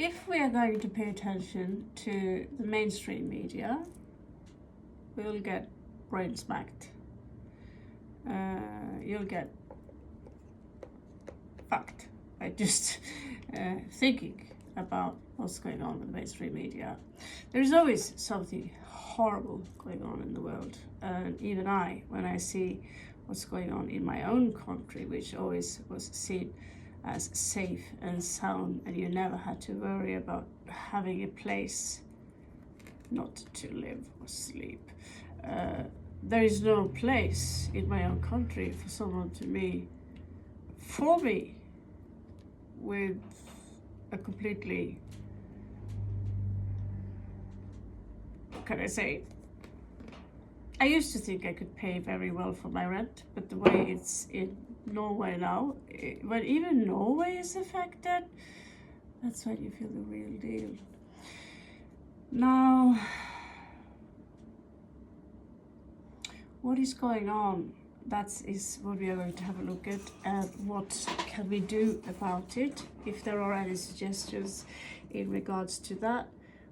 if we are going to pay attention to the mainstream media, we'll get brain smacked. You'll get fucked by just thinking about what's going on with the mainstream media. There's always something horrible going on in the world, and even when I see what's going on in my own country, which always was seen as safe and sound, and you never had to worry about having a place not to live or sleep. There is no place in my own country for someone to be for me with a completely, what can I say? I used to think I could pay very well for my rent, but the way it's in Norway now, when even Norway is affected, that's when you feel the real deal. Now, what is going on? That is what we are going to have a look at, and what can we do about it. If there are any suggestions in regards to that,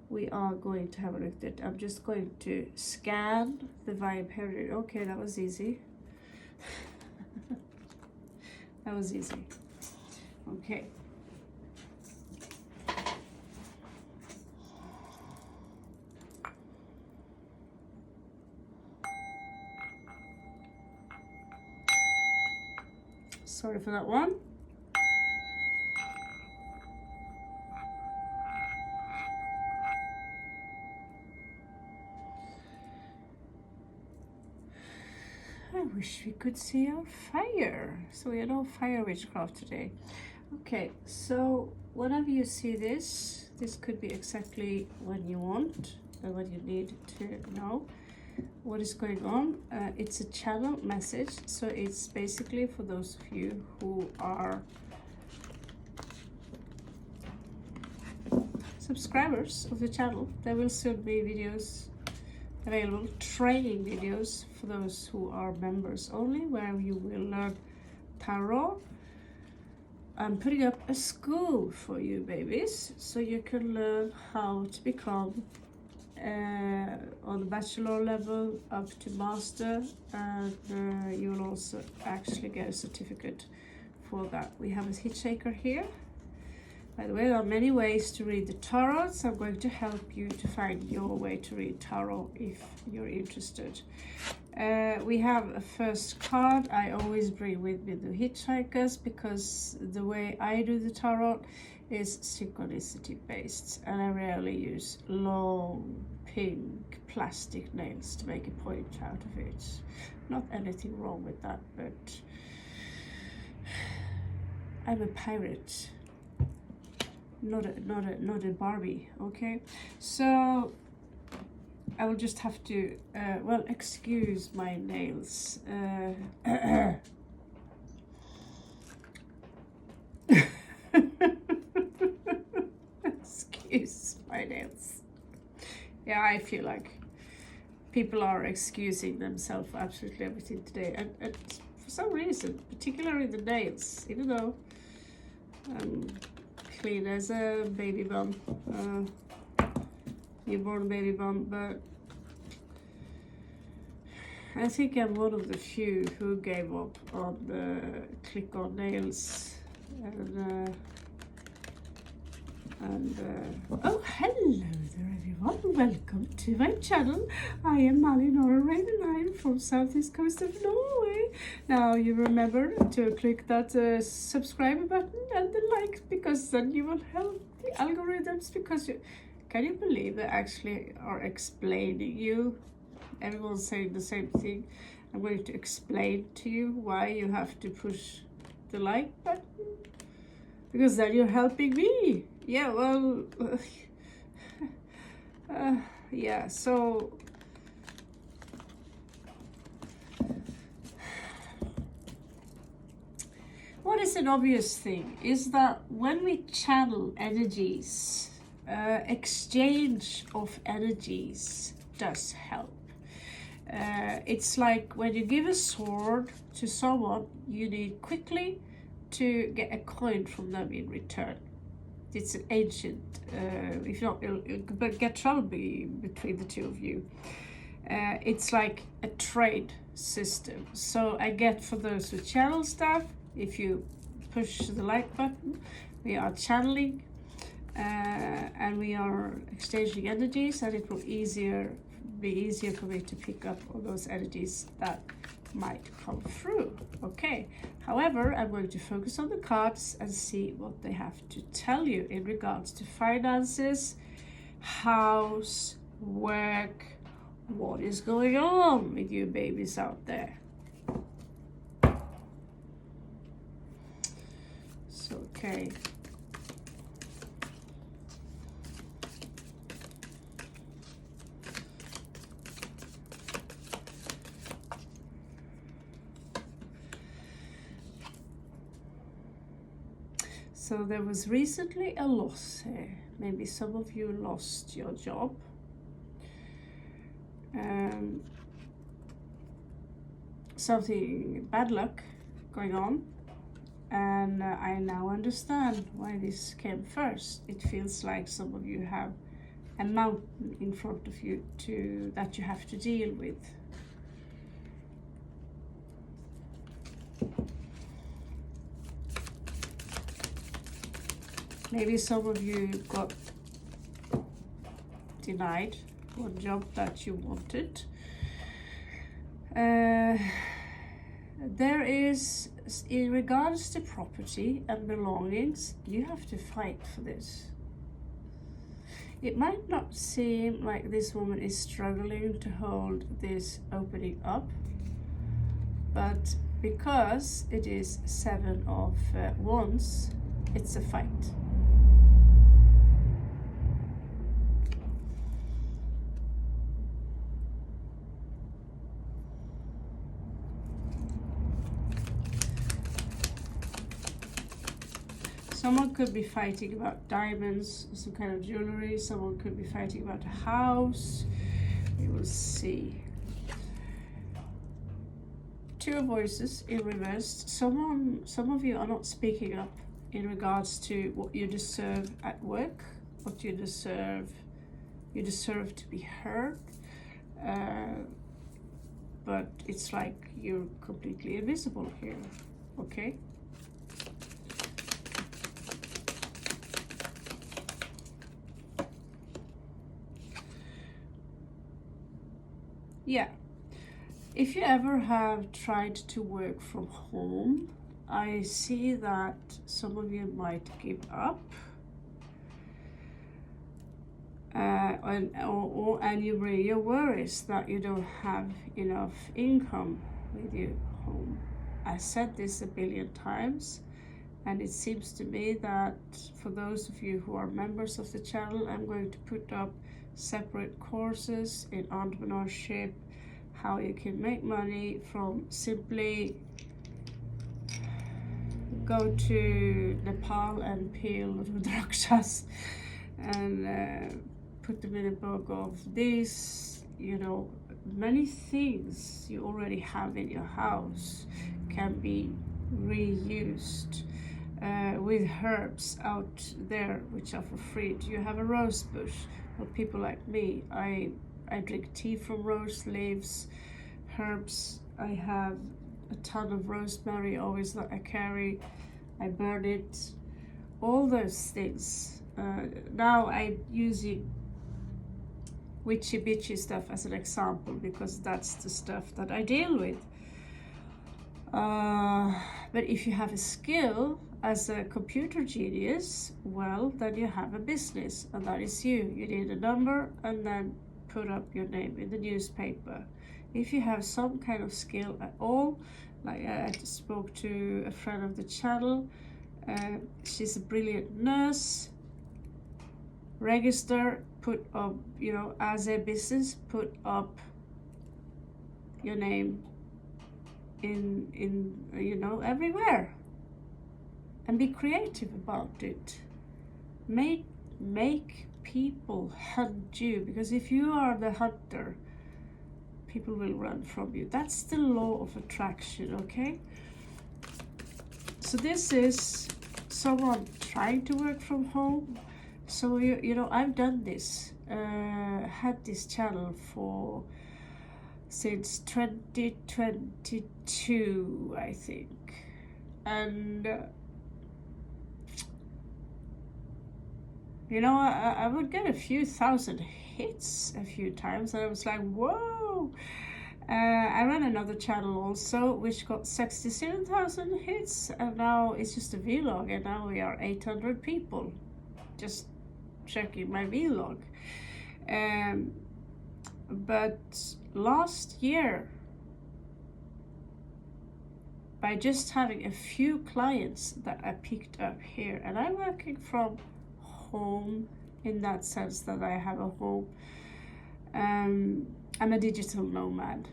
we are going to have a look at. I'm just going to scan the vibe period. Okay, that was easy. That was easy. Okay. Sorry for that one. I wish we could see our fire. So we had no fire witchcraft today. Okay, so whenever you see this could be exactly what you want and what you need to know what is going on. It's a channel message, so it's basically for those of you who are subscribers of the channel. There will soon be videos available, training videos for those who are members only, where you will learn tarot. I'm putting up a school for you babies, so you can learn how to become on the bachelor level up to master, and you will also actually get a certificate for that. We have a hitchhiker here. By the way, there are many ways to read the tarot, so I'm going to help you to find your way to read tarot if you're interested. We have a first card I always bring with me, the hitchhikers, because the way I do the tarot is synchronicity based, and I rarely use long pink plastic nails to make a point out of it. Not anything wrong with that, but I'm a pirate, not a Barbie. Okay, so I will just have to well, excuse my nails. Excuse my nails. Yeah, I feel like people are excusing themselves for absolutely everything today, and for some reason, particularly the nails, even though clean as a baby bum, newborn baby bum, but I think I'm one of the few who gave up on the click on nails, and oh, hello there everyone, welcome to my channel. I am Malinora Ravenine from southeast coast of Norway. Now you remember to click that subscribe button and the like, because then you will help the algorithms, because can you believe they actually are explaining you? Everyone's saying the same thing. I'm going to explain to you why you have to push the like button, because then you're helping me. Yeah, well, yeah, so what is an obvious thing is that when we channel energies, exchange of energies does help. It's like when you give a sword to someone, you need quickly to get a coin from them in return. it's an ancient, if not, it'll get trouble between the two of you. It's like a trade system. So I get, for those who channel stuff, if you push the like button, we are channeling and we are exchanging energies, and it will be easier for me to pick up all those energies that might come through. Okay, however, I'm going to focus on the cards and see what they have to tell you in regards to finances, house, work, what is going on with you babies out there. So, okay. So there was recently a loss here. Maybe some of you lost your job. Something bad luck going on, and I now understand why this came first. It feels like some of you have a mountain in front of you that you have to deal with. Maybe some of you got denied one job that you wanted. There is, in regards to property and belongings, you have to fight for this. It might not seem like this woman is struggling to hold this opening up, but because it is 7 of Wands, it's a fight. Someone could be fighting about diamonds, some kind of jewelry. Someone could be fighting about a house. We will see. 2 of Voices in reverse. Some of you are not speaking up in regards to what you deserve at work, what you deserve. You deserve to be heard. But it's like you're completely invisible here. Okay? Yeah, if you ever have tried to work from home, I see that some of you might give up, and your worries that you don't have enough income with you home. I said this a billion times, and it seems to me that for those of you who are members of the channel, I'm going to put up separate courses in entrepreneurship, how you can make money from simply go to Nepal and peel rudrakshas and put them in a book of this, many things you already have in your house can be reused with herbs out there which are for free. Do you have a rose bush? For people like me, I drink tea from rose leaves, herbs. I have a ton of rosemary always that I carry. I burn it, all those things. Now I'm using witchy bitchy stuff as an example because that's the stuff that I deal with. But if you have a skill as a computer genius, well, then you have a business, and that is you. You need a number and then put up your name in the newspaper. If you have some kind of skill at all, like I spoke to a friend of the channel, she's a brilliant nurse. Register, put up, as a business, put up your name in everywhere, and be creative about it. Make people hunt you, because if you are the hunter, people will run from you. That's the law of attraction. Okay, so this is someone trying to work from home. So you know, I've done this, had this channel for since 2022, I think, and you know, I would get a few thousand hits a few times, and I was like, whoa. I ran another channel also, which got 67,000 hits, and now it's just a vlog, and now we are 800 people just checking my vlog. But last year, by just having a few clients that I picked up here, and I'm working from home in that sense that I have a home. I'm a digital nomad.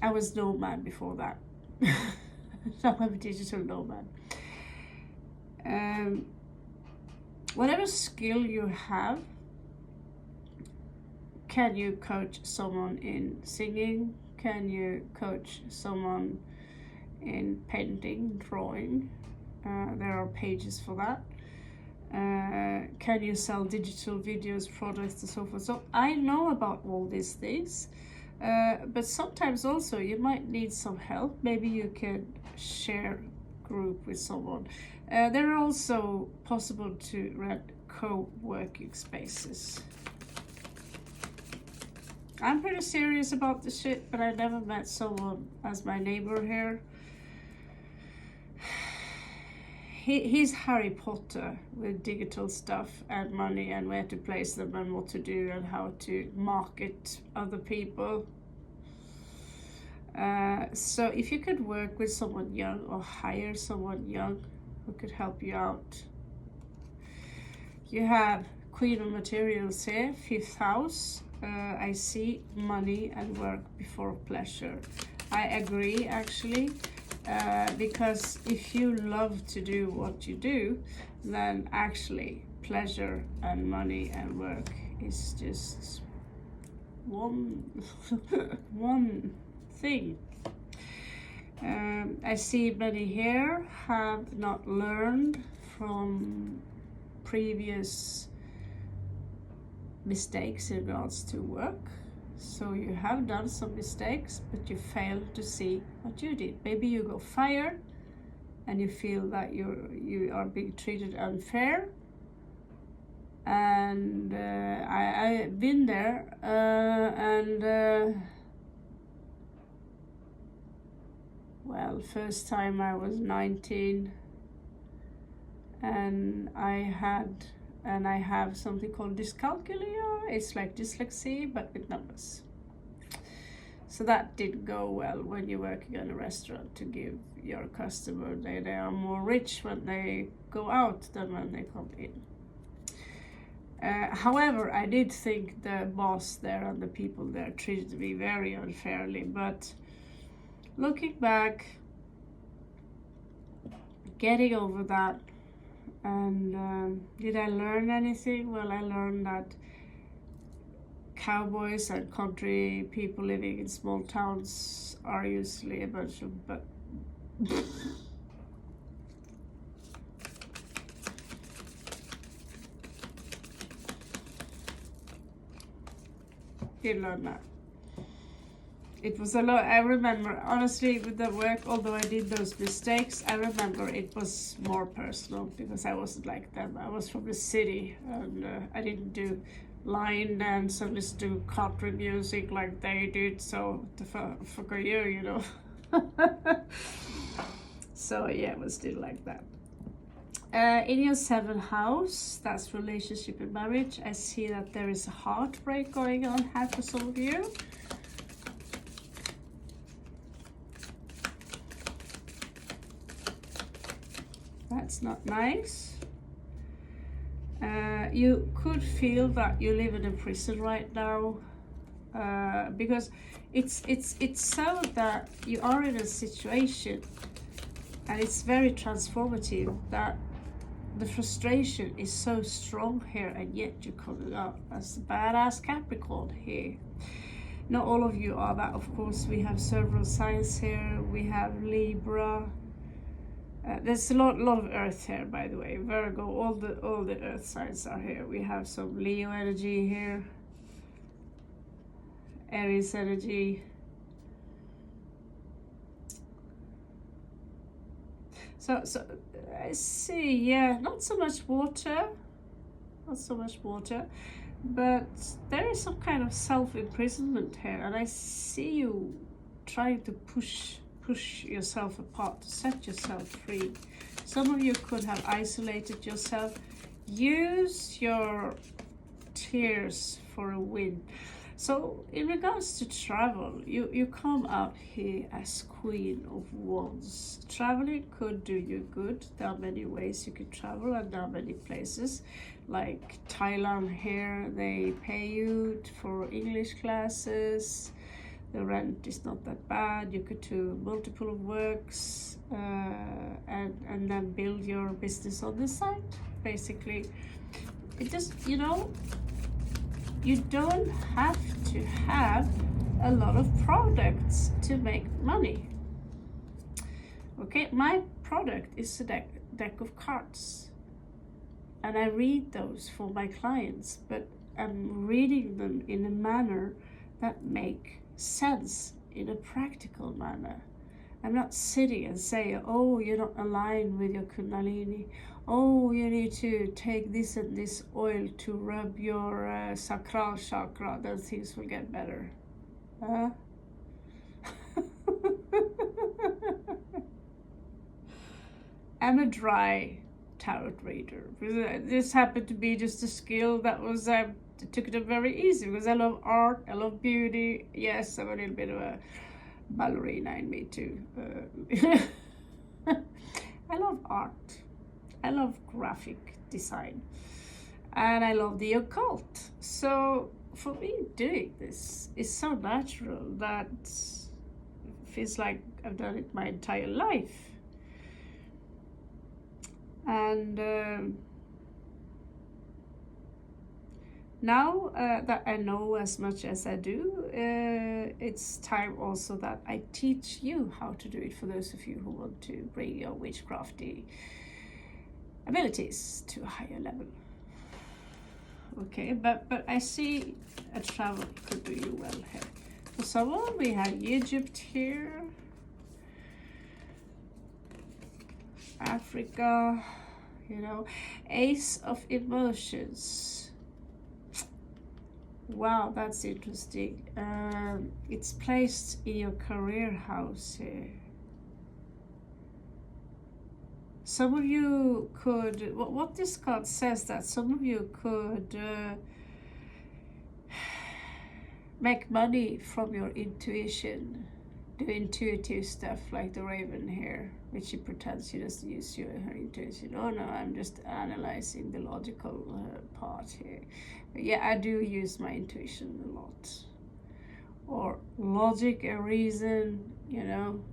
I was nomad before that. Now I'm a digital nomad. Whatever skill you have, can you coach someone in singing? Can you coach someone in painting, drawing? There are pages for that. Can you sell digital videos, products, and so forth? So I know about all these things, but sometimes also you might need some help. Maybe you can share group with someone. There are also possible to rent co-working spaces. I'm pretty serious about this shit, but I never met someone as my neighbor here. He's Harry Potter with digital stuff and money and where to place them and what to do and how to market other people. So if you could work with someone young or hire someone young who could help you out. You have Queen of Materials here, 5th house. I see money and work before pleasure. I agree, actually. Because if you love to do what you do, then actually pleasure and money and work is just one thing. I see many here have not learned from previous mistakes in regards to work. So you have done some mistakes, but you failed to see what you did. Maybe you got fired and you feel that you are being treated unfair. And I've been there, well, first time I was 19, and I have something called dyscalculia. It's like dyslexia, but with numbers. So that didn't go well when you're working in a restaurant to give your customer, they are more rich when they go out than when they come in. However, I did think the boss there and the people there treated me very unfairly, but looking back, getting over that, and did I learn anything? Well, I learned that cowboys and country people living in small towns are usually a bunch of did learn that. It was a lot. I remember, honestly, with the work, although I did those mistakes, I remember it was more personal because I wasn't like them. I was from the city, and I didn't do line dance and just do country music like they did. So the fuck are you know? So yeah, it was still like that. In your 7th house, that's relationship and marriage. I see that there is a heartbreak going on here for some of you. That's not nice. You could feel that you live in a prison right now, because it's so that you are in a situation, and it's very transformative, that the frustration is so strong here, and yet you're coming out as a badass Capricorn here. Not all of you are that, of course. We have several signs here. We have Libra, There's a lot of Earth here, by the way. Virgo, all the Earth signs are here. We have some Leo energy here, Aries energy. So I see, yeah, not so much water, but there is some kind of self-imprisonment here, and I see you trying to push yourself apart, to set yourself free. Some of you could have isolated yourself. Use your tears for a win. So in regards to travel, you come out here as Queen of Wands. Traveling could do you good. There are many ways you could travel, and there are many places like Thailand here. They pay you for English classes. The rent is not that bad. You could do multiple works and then build your business on the side. Basically, it just, you know, you don't have to have a lot of products to make money. Okay, my product is a deck of cards, and I read those for my clients, but I'm reading them in a manner that make sense, in a practical manner. I'm not sitting and saying, oh, you're not aligned with your Kundalini. Oh, you need to take this and this oil to rub your sacral chakra, then things will get better. I'm a dry tarot reader. This happened to be just a skill that was, I took it very easy because I love art, I love beauty. Yes, I'm a little bit of a ballerina in me too. I love art. I love graphic design, and I love the occult. So for me, doing this is so natural that it feels like I've done it my entire life. And now that I know as much as I do, it's time also that I teach you how to do it, for those of you who want to bring your witchcrafty abilities to a higher level. Okay, but I see a travel could do you well here. For someone, we have Egypt here, Africa, you know, Ace of Emotions. Wow, that's interesting. It's placed in your career house here. Some of you could, what this card says, that some of you could make money from your intuition, do intuitive stuff like the Raven here, which she pretends she doesn't use her intuition. Oh no, I'm just analyzing the logical part here. But yeah, I do use my intuition a lot. Or logic and reason, you know.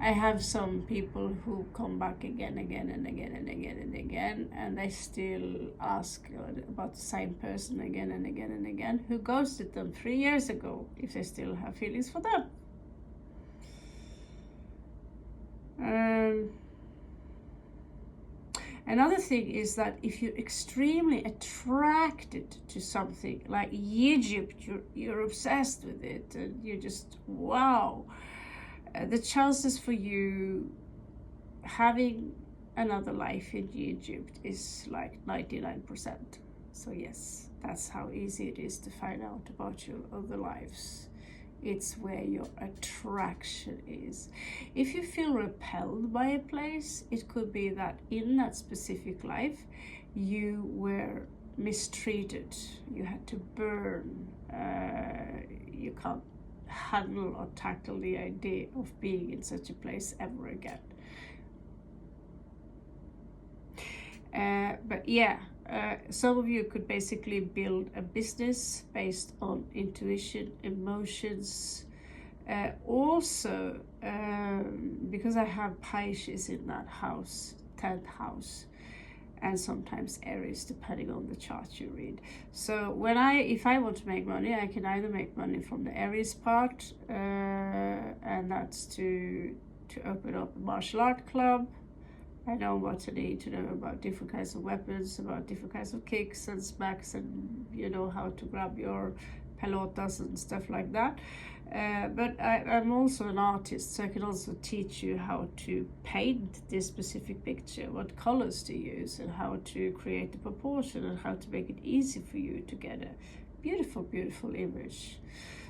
I have some people who come back again, and they still ask about the same person again and again, who ghosted them 3 years ago, if they still have feelings for them. Another thing is that if you're extremely attracted to something like Egypt, you're obsessed with it, and you just, wow. The chances for you having another life in Egypt is like 99%. So yes, that's how easy it is to find out about your other lives. It's where your attraction is. If you feel repelled by a place, it could be that in that specific life, you were mistreated. You had to burn. You can't handle or tackle the idea of being in such a place ever again. But yeah, some of you could basically build a business based on intuition, emotions. Also, because I have Pisces in that house, 10th house, and sometimes Aries, depending on the chart you read. So if I want to make money, I can either make money from the Aries part, and that's to open up a martial art club. I know what I need to know about different kinds of weapons, about different kinds of kicks and smacks, and you know how to grab your pelotas and stuff like that. But I'm also an artist, so I can also teach you how to paint this specific picture, what colors to use, and how to create the proportion, and how to make it easy for you to get a beautiful, beautiful image.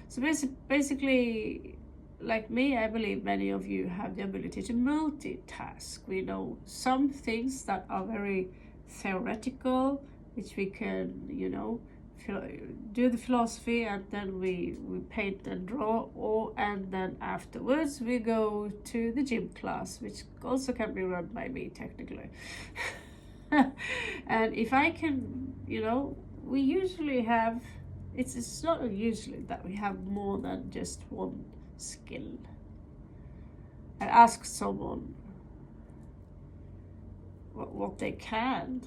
So basically, like me, I believe many of you have the ability to multitask. We know some things that are very theoretical, which we can, you know, do the philosophy, and then we paint and draw, and then afterwards we go to the gym class, which also can be run by me technically. And if I can, you know, we usually have, it's not usually that we have more than just one skill. I asked someone what they can,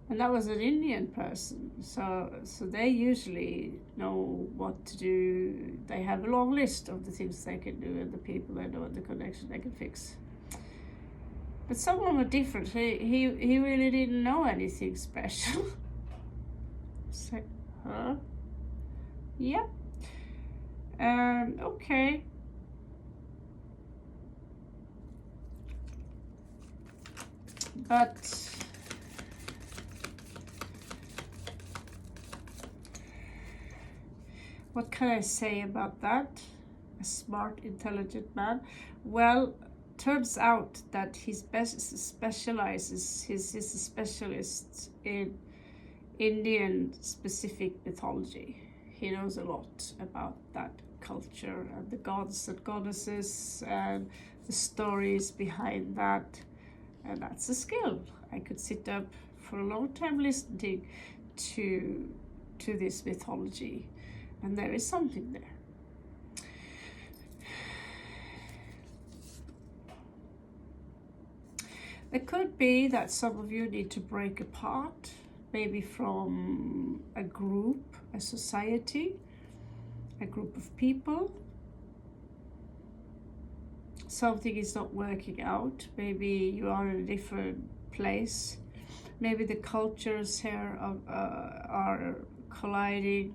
and that was an Indian person. So they usually know what to do. They have a long list of the things they can do and the people they know and the connection they can fix. But someone was different. He really didn't know anything special. So, huh? Yeah. Okay. But what can I say about that? A smart, intelligent man. Well, turns out that he's specializes. He's a specialist in Indian specific mythology. He knows a lot about that culture and the gods and goddesses and the stories behind that, and that's a skill. I could sit up for a long time listening to this mythology, and there is something there. It could be that some of you need to break apart, maybe from a group, a society, a group of people. Something is not working out. Maybe you are in a different place. Maybe the cultures here are colliding.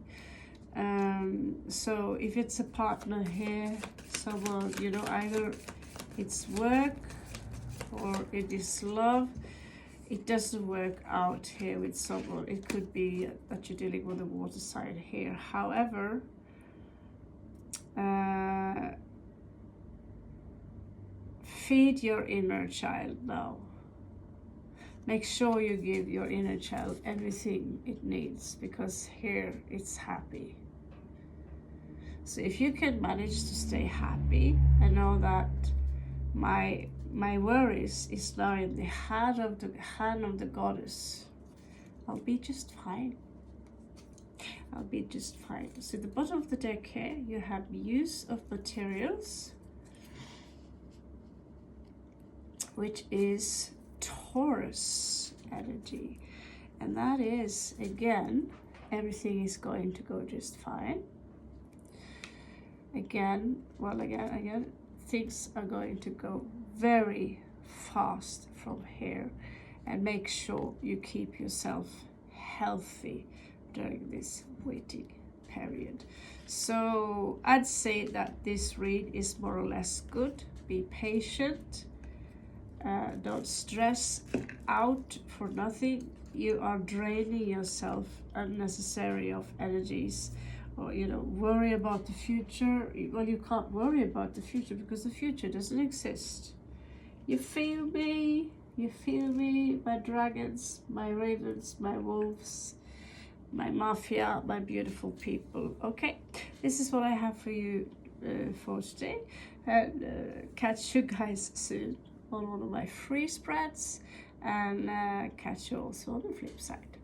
So if it's a partner here, someone, you know, either it's work or it is love, it doesn't work out here with someone. It could be that you're dealing with the water sign here. However, feed your inner child now. Make sure you give your inner child everything it needs, because here it's happy. So if you can manage to stay happy and know that my worries is now in the hand of the goddess, I'll be just fine. I'll be just fine. So the bottom of the deck here, you have use of materials, which is Taurus energy. And that is, again, everything is going to go just fine. Again, things are going to go very fast from here. And make sure you keep yourself healthy during this waiting period. So I'd say that this read is more or less good. Be patient. Don't stress out for nothing. You are draining yourself unnecessary of energies, or, you know, worry about the future. Well, you can't worry about the future because the future doesn't exist. You feel me? You feel me? My dragons, my ravens, my wolves, my mafia, my beautiful people. Okay, this is what I have for you for today. And catch you guys soon on one of my free spreads, and catch you also on the flip side.